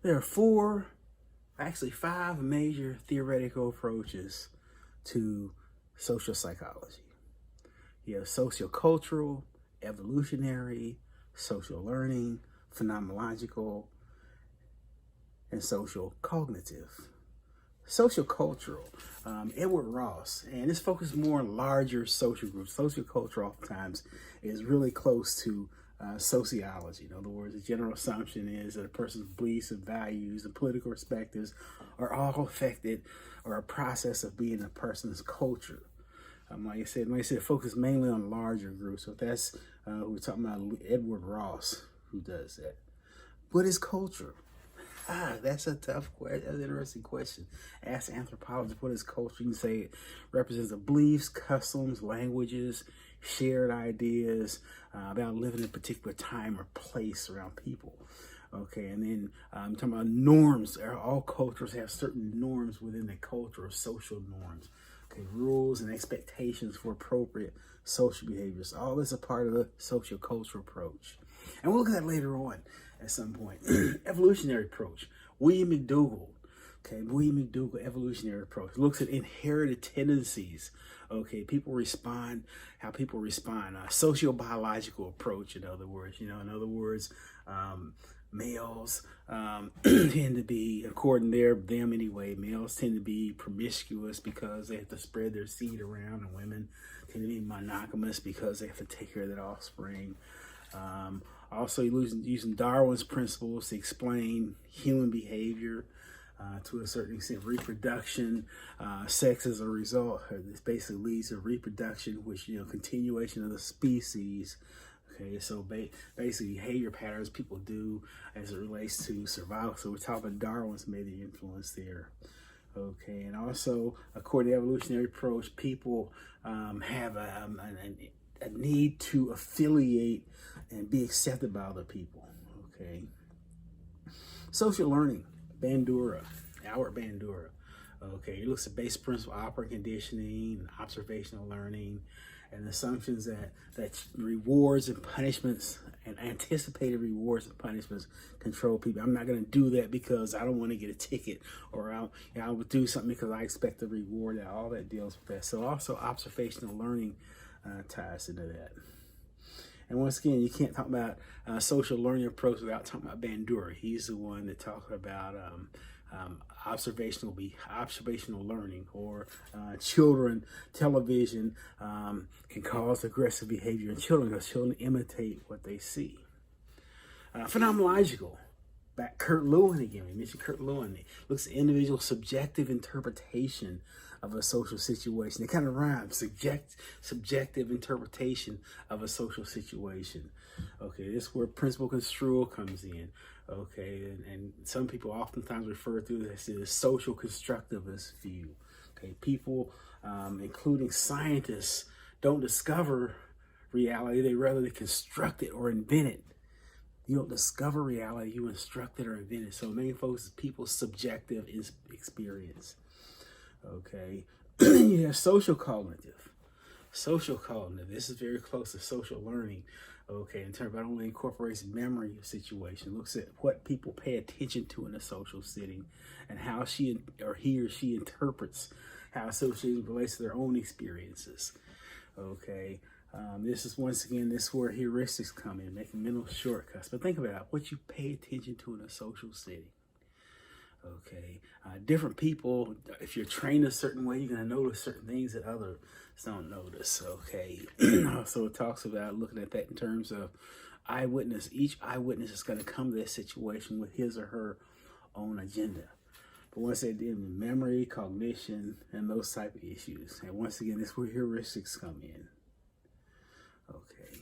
There are four, actually five major theoretical approaches to social psychology. You have sociocultural, evolutionary, social learning, phenomenological, and social cognitive. Sociocultural, Edward Ross, and this focuses more on larger social groups. Socioculture oftentimes is really close to sociology. In other words, the general assumption is that a person's beliefs and values and political perspectives are all affected or a process of being a person's culture. Like I said, focus mainly on larger groups. So that's we're talking about Edward Ross, who does that. What is culture? That's a tough question. That's an interesting question. Ask anthropologists what is culture. You can say it represents the beliefs, customs, languages, shared ideas about living in a particular time or place around people. Okay, and then talking about norms. All cultures have certain norms within the culture, or social norms. Okay, rules and expectations for appropriate social behaviors. All this is a part of the social cultural approach. And we'll look at that later on at some point. Evolutionary approach. William McDougall. Okay, William McDougall evolutionary approach looks at inherited tendencies. Okay, how people respond. Sociobiological approach, in other words. Males tend to be, according to them anyway, males tend to be promiscuous because they have to spread their seed around, and women tend to be monogamous because they have to take care of their offspring. Also, using Darwin's principles to explain human behavior to a certain extent, reproduction, sex as a result. This basically leads to reproduction, which, continuation of the species. Okay, so basically behavior patterns people do as it relates to survival. So we're talking Darwin's major influence there. Okay, and also according to the evolutionary approach, people have a need to affiliate and be accepted by other people. Okay, social learning, Albert Bandura. Okay, he looks at basic principle operant conditioning, observational learning, and assumptions that rewards and punishments and anticipated rewards and punishments control people. I'm not going to do that because I don't want to get a ticket, or I would do something because I expect a reward. All that deals with that. So also observational learning ties into that. And once again, you can't talk about social learning approach without talking about Bandura. He's the one that talks about observational learning, or children. Television can cause aggressive behavior in children because children imitate what they see. Phenomenological. Back Kurt Lewin again. We mentioned Kurt Lewin. It looks at individual subjective interpretation of a social situation. It kind of rhymes. Subjective interpretation of a social situation. Okay, this is where principal construal comes in. Okay, and some people oftentimes refer to this as social constructivist view. Okay, people, including scientists, don't discover reality. They rather construct it or invent it. You don't discover reality, you instruct it or invent it. So main focus is people's subjective experience. Okay. You have social cognitive. This is very close to social learning. Okay, in terms of, not only incorporates memory of situation, looks at what people pay attention to in a social setting, and how he or she interprets how association relates to their own experiences. Okay. This is where heuristics come in, making mental shortcuts. But think about what you pay attention to in a social setting. Okay, different people, if you're trained a certain way, you're going to notice certain things that others don't notice. Okay, so it talks about looking at that in terms of eyewitness. Each eyewitness is going to come to that situation with his or her own agenda. But once they deal with memory, cognition, and those type of issues, and once again, this is where heuristics come in. Okay.